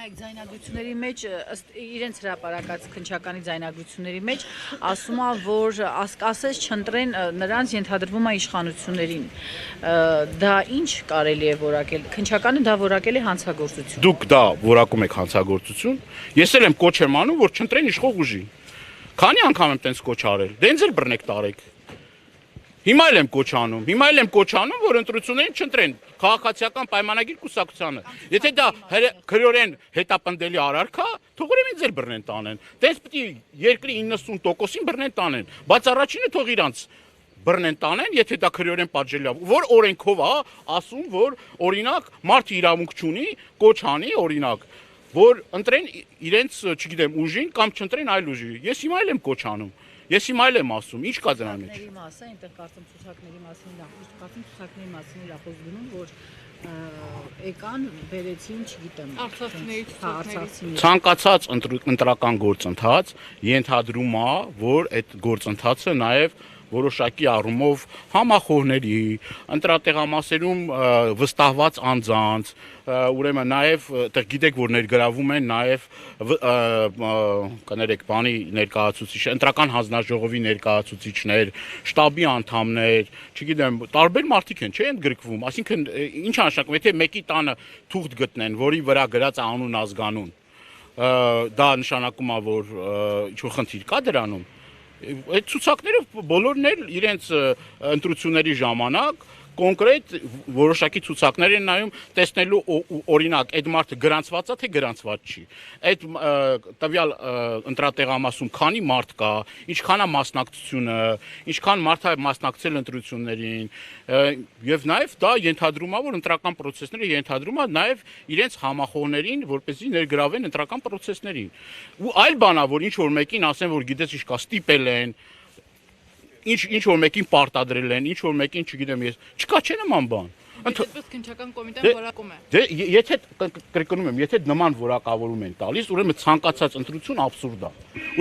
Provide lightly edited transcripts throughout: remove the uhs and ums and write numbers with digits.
Նայեք ձայնագրությունների մեջ ըստ իրենց հրապարակած քննչականի ձայնագրությունների մեջ ասում է, որ ասես չընտրեն նրանց ենթադրվում է իշխանություններին։ Դա ինչ կարելի է որակել։ Քննչականը դա որակել է հանցագործություն։ Դուք դա որակում եք հանցագործություն։ Ես էլ եմ կոչ եմ անում, որ չընտրեն իշխող ուժին։ Քանի անգամ եմ տենց կոչ արել։ Դե ինձ էլ բռնեք տարեք։ Հիմա էլ եմ կոչ անում, որ ընտրություններին չընտրեն քաղաքացիական պայմանագիր կուսակցությանը։ Եթե դա քրեորեն հետապնդելի արարք է, թող ուրեմն ինձ էլ բռնեն տանեն։ Դες պիտի երկրի 90%-ին բռնեն տանեն, բայց առաջինը թող իրանց բռնեն տանեն, եթե դա քրեորեն պատժելի է, որ օրենքով է ասում, որ օրինակ մարդը իրավունք չունի կոչ անի, օրինակ, որ ընտրեն իրենց, չգիտեմ, ուժին կամ չընտրեն այլ ուժի։ Ես հիմա էլ եմ կոչ անում։ Ես հիմա էլ եմ ասում, ինչ կա դրա մեջ։ Մասը, այնտեղ կարծեմ ցուցակների մասին իր խոսք գնում, որ եկան, բերեցին, չգիտեմ, արցախցիների։ Ցանկացած ընտրական գործընթաց ենթադրում է, որ այդ գործընթացը նաև որոշակի առումով համախոհների, ընտրատեղամասերում վստահված անձանց, ուրեմն նաև այդտեղ գիտեք, որ ներգրավում են նաև կներեք բանի ներկայացուցիչ, ընտրական հանձնաժողովի ներկայացուցիչներ, շտաբի անդամներ, չգիտեմ, տարբեր մարդիկ են, չէ՞, ընդգրկվում, այսինքն ինչ նշանակում, եթե մեկի տանը թուղթ գտնեն, որի վրա գրած անուն ազգանուն, դա նշանակում է, որ ինչ-որ խնդիր կա դրանում։ Այդ ցուցակները բոլորն էլ իրենց ընտրությունների ժամանակ կոնկրետ որոշակի ցուցակներ են նայում տեսնելու օրինակ այդ մարդը գրանցված է թե գրանցված չի այդ տվյալ ընտրատեղամասում քանի մարդ կա ինչքան է մասնակցությունը ինչքան մարդ է մասնակցել ընտրություններին եւ նաեւ դա ենթադրում է որ ընտրական process-ները ենթադրում է նաեւ իրենց համախոհներին որպեսզի ներգրավեն ընտրական process-ներին ու այլ բան է որ ինչ որ մեկին ասեն որ գիտես ինչ կա ստիպել են ինչ որ մեկին պարտադրել են, ինչ որ մեկին, չգիտեմ ես, չկա չէ նման բան։ Այդպես քննչական կոմիտեն որակում է։ Դե եթե կրկնում եմ, եթե նման որակավորում են տալիս, ուրեմն ցանկացած ընտրություն աբսուրդ է։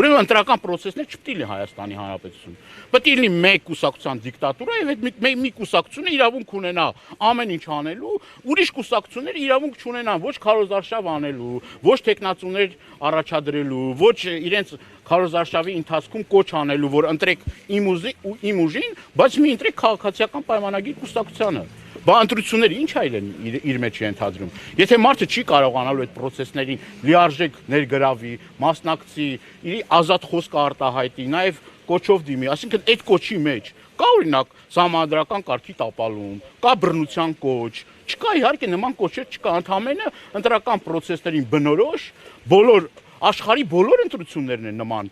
Ուրեմն ընտրական process-ներ չպետք է լինի Հայաստանի Հանրապետություն։ Պետք է լինի մեկ կուսակցության դիկտատուրա եւ այդ մի կուսակցությունը իրավունք ունենա ամեն ինչ անելու, ուրիշ կուսակցությունները իրավունք չունենան ոչ քարոզարշավ անելու, ոչ տեխնացուներ առաջադրելու, ոչ իրենց քարոզարշավի ընթացքում կոչ անելու, որ ընտրեք իմ ուժին, բայց մի ընտրեք քաղաքացիական պայմանագիր կուսակցությանը։ Բա ընտրությունները ինչ այլ են իր մեջ ենթադրում։ Եթե մարդը չի կարողանալու այդ process-ներին լիարժեք ներգրավի, մասնակցի, իր ազատ խոսքը արտահայտի, նաև կոչով դիմի, այսինքն այդ կոչի մեջ կա օրինակ սահմանադրական կարգի տապալում, կա բռնության կոչ, չկա իհարկե նման կոչեր չկա, ընդհանրապես ընտրական process-ներին բնորոշ բոլոր աշխարհի բոլոր ընտրություններն են նման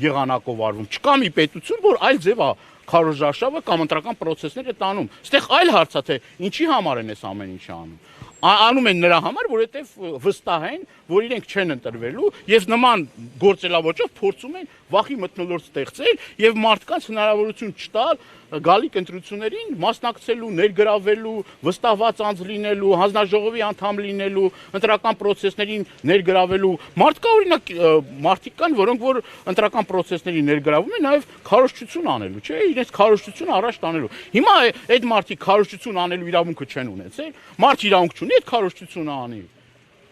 եղանակով արվում։ Չկա մի պետություն, որ այլ ձև է քարոզարշավը կամ ընտրական process-ները տանում։ Այստեղ այլ հարց է, թե ինչի համար են այս ամեն ինչը անում։ Անում են նրա համար, որովհետև վստահ են, որ իրենք չեն ընտրվելու եւ նման գործելավոճով փորձում են վախի մթնոլորտ ստեղծել եւ մարդկանց հնարավորություն չտալ գալիք ընտրություններին մասնակցելու, ներգրավելու, վստահված անձ լինելու, հանձնաժողովի անդամ լինելու, ընտրական process-ներին ներգրավելու։ Մարդ կա օրինակ մարդիկ կան, որոնք որ ընտրական process-ներին ներգրավում են նաեւ քարոզչություն անելու, չէ՞, իրենց քարոզչությունը առաջ տանելու։ Հիմա այդ մարդիկ քարոզչություն անելու իրավունքը չեն ունեցել։ Մարդ իրավունք չունի այդ քարոզչությունը անի։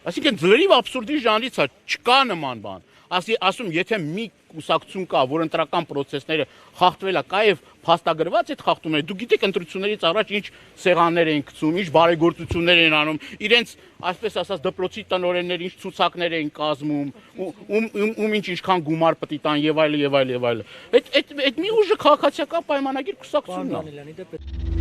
Այսինքն լրիվ աբսուրդի ժանրից է, չկա նման բան։ Ասում, եթե մի կուսակցություն կա, որ ընտրական process-ները խախտվել է, կա եւ փաստագրված այդ խախտումները, դու գիտեք ընտրություններից առաջ ինչ սեղաններ են գցում, ինչ բարեգործություններ են անում, իրենց, այսպես ասած, դպրոցի տնօրեններ ինչ ցուցակներ են կազմում, ում ինչքան գումար պետք է տան եւ այլ եւ այլ եւ այլ։ Այդ մի ուժը քաղաքացիական պայմանագիր կուսակցությունն է։